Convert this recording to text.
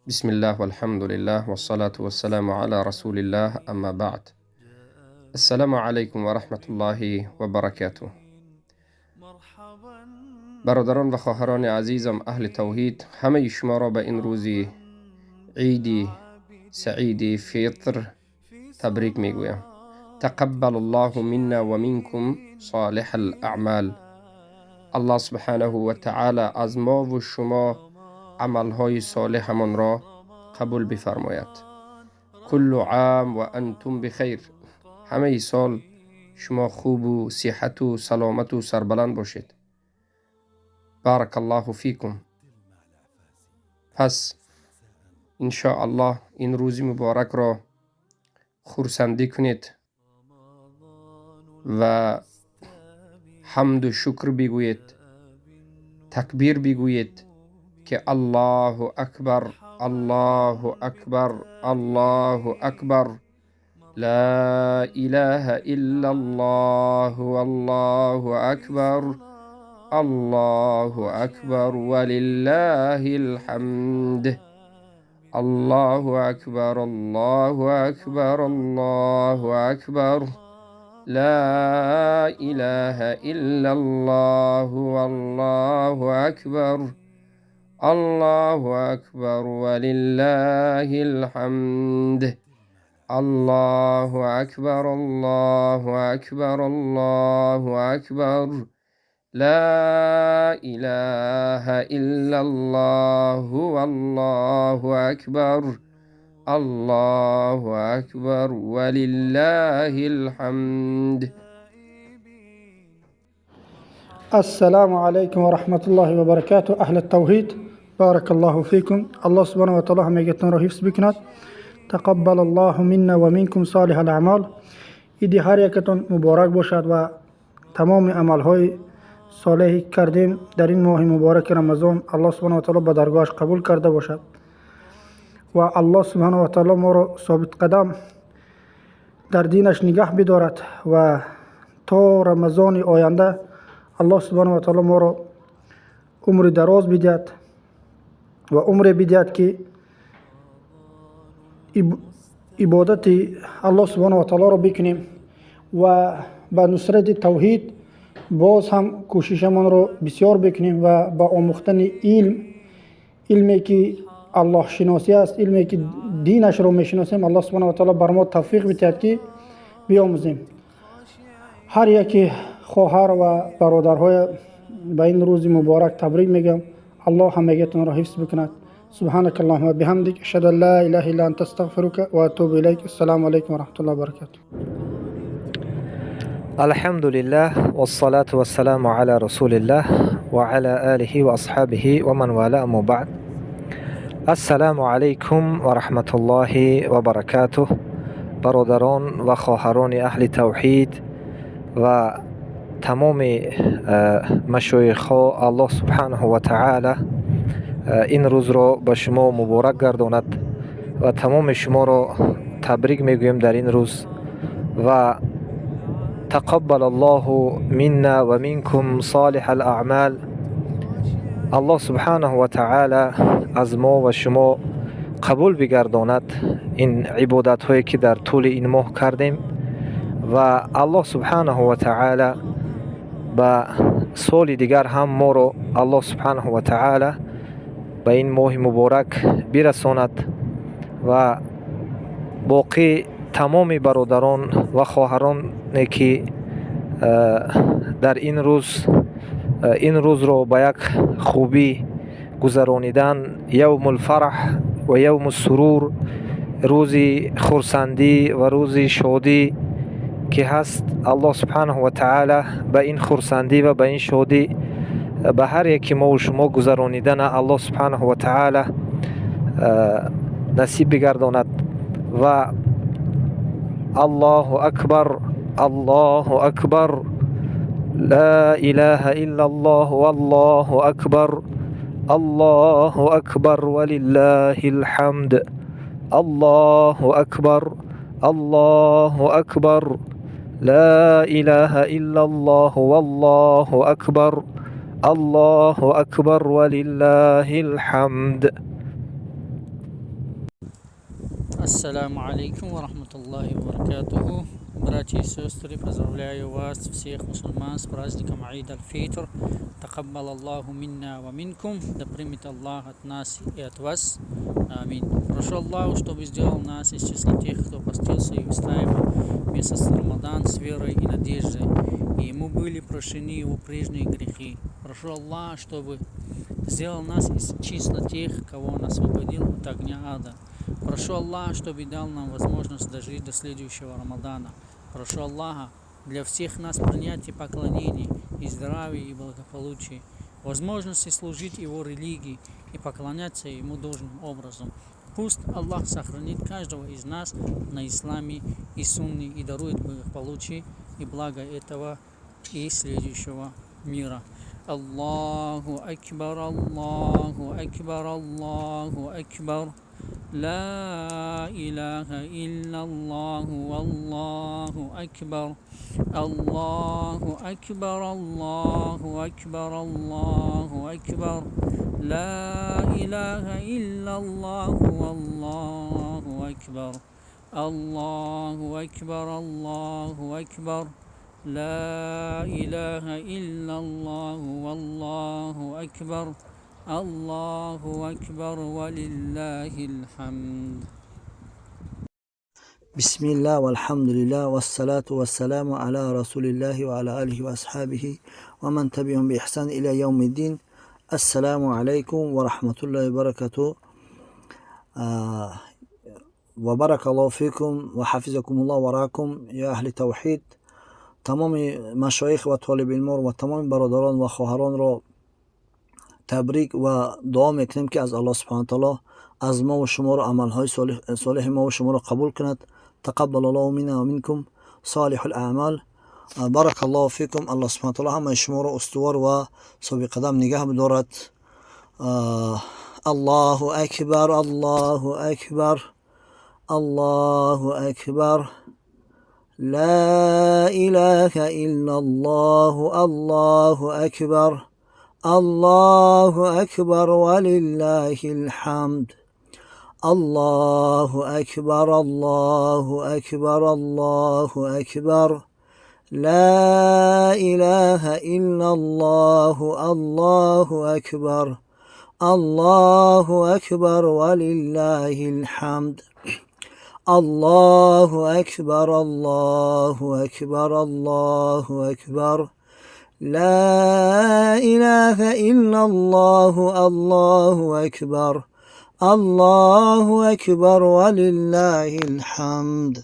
بسم الله والحمد لله والصلاة والسلام على رسول الله أما بعد. السلام عليكم ورحمة الله وبركاته. برادران و خواهران عزیزم اهل توحید، همه شما را به این روزی عیدی سعیدی فطر تبریک میگویم. تقبل الله منا و منکم صالح الاعمال. الله سبحانه و تعالی از ما و شما عملهای صالحمان را قبول بفرماید. کل عام و انتم بخیر. همه سال شما خوب و صحت و سلامت و سربلند باشید. بارک الله فیکم. پس ان شاء الله این روز مبارک را خورسندی کنید و حمد و شکر بگویید، تکبیر بگویید که الله اکبر، الله اکبر، الله اکبر، لا اله الا الله والله اکبر، الله اکبر ولله الحمد، الله اکبر، الله اکبر، الله اکبر، لا اله الا الله والله اکبر، الله اکبر ولله الحمد، الله اکبر، الله اکبر، الله اکبر، لا اله الا الله والله اکبر، الله اکبر ولله الحمد. السلام عليكم ورحمة الله وبركاته. أهل التوحيد، بارك الله فيكم. الله سبحانه وتعالى همگیتون را حفظ بکند. تقبل الله منا و منکم صالح الاعمال. ایدی هر یکتون مبارک باشد و تمام عملهای صالحی کردیم در این ماه مبارک رمضان الله سبحانه و تعالی به درگاهش قبول کرده باشد و الله سبحانه و تعالی ما را ثابت قدم در دینش نگه بدارد و تا رمضان آینده الله سبحانه و تعالی ما را عمر دراز بدهد و عمر بدهد که عبادت الله سبحانه و تعالی را بکنیم و به نصرت توحید باز هم کوششمان را بسیار بکنیم و با آموختن علمی که الله شناسی است، علمی که دینش را میشناسیم، الله سبحانه و تعالی بر ما توفیق بدهد که بیاموزیم. هر یک خواهر و برادرهای به این روز مبارک تبریک میگم. الله همگیتون را حفظ بکند. سبحانك اللهم وبحمدك اشهد ان لا اله الا انت استغفرك واتوب اليك. السلام عليكم ورحمه الله وبركاته. الحمد لله والصلاة والسلام على رسول الله وعلى آله وأصحابه ومن والاه. أما بعد، السلام عليكم ورحمة الله وبركاته. برادران و خواهران اهل توحید و تمام مشایخ الله سبحانه و تعالی این روز را به شما مبارک گرداند و تمام شما را تبریک میگویم در این روز و تقبل الله منا و منکم صالح الاعمال. الله سبحانه و تعالی از ما و شما قبول بگرداند این عبادت هایی که در طول این ماه کردیم و الله سبحانه و تعالی به سال دیگر هم ما را الله سبحانه و تعالی به این ماه مبارک برساند و باقی تمام برادران و خواهران که در این روز را با یک خوبی گذرانیدن، یوم الفرح و یوم السرور، روز خرسندی و روز شادی که هست، الله سبحانه و تعالی به این خرسندی و به این شادی به هر یکی ما و شما گذرانیدن الله سبحانه و تعالی نصیب بگرداند و الله اکبر، الله اکبر، لا اله الا الله والله اکبر، الله اکبر ولله الحمد، الله اکبر، الله اکبر، لا اله الا الله والله اکبر، الله اکبر ولله الحمد. Assalamu alaikum wa rahmatullahi wa barakatuhu. Братья и сестры, поздравляю вас всех мусульман с праздником Аид аль-Фитр. Такаббал Аллаху минна ва минкум. Да примет Аллах от нас и от вас. Аминь. Прошу Аллаху, чтобы сделал нас из числа тех, кто постился и встаивал месяц Рамадан с верой и надеждой. И ему были прощены его прежние грехи. Прошу Аллаха, чтобы сделал нас из числа тех, кого он освободил от огня ада. Прошу Аллаха, чтобы дал нам возможность дожить до следующего Рамадана. Прошу Аллаха для всех нас принятие поклонений и здравия и благополучия, возможности служить Его религии и поклоняться Ему должным образом. Пусть Аллах сохранит каждого из нас на исламе и сунне и дарует благополучие и благо этого и следующего мира. Аллаху Акбар, Аллаху Акбар, Аллаху Акбар. لا إله إلا الله والله أكبر الله أكبر الله أكبر الله أكبر لا إله إلا الله والله أكبر الله أكبر الله أكبر لا إله إلا الله والله أكبر الله أكبر ولله الحمد. بسم الله والحمد لله والصلاة والسلام على رسول الله وعلى آله وأصحابه ومن تبعهم بإحسان إلى يوم الدين. السلام عليكم ورحمة الله وبركاته. وبارك الله فيكم وحفظكم الله وراكم يا أهل التوحيد. تمام مشایخ و طالب علم و تمام برادران و خواهران را تبریک و دعا میکنیم که از الله سبحانه تعالی از ما و شما را عملهای صالح ما و شما را قبول کند. تقبل الله منا و منکم صالح الاعمال. بارک الله فیکم. الله سبحانه تعالی همه شما را استوار و ثابت قدم نگه بدارد. الله اکبر، الله اکبر، الله اکبر، لا اله الا الله، الله اکبر، الله أكبر ولله الحمد. الله أكبر، الله أكبر، الله أكبر، لا إله إلا الله، الله أكبر، الله أكبر ولله الحمد. الله أكبر، الله أكبر، الله أكبر، لا إله إلا الله، الله أكبر، الله أكبر ولله الحمد.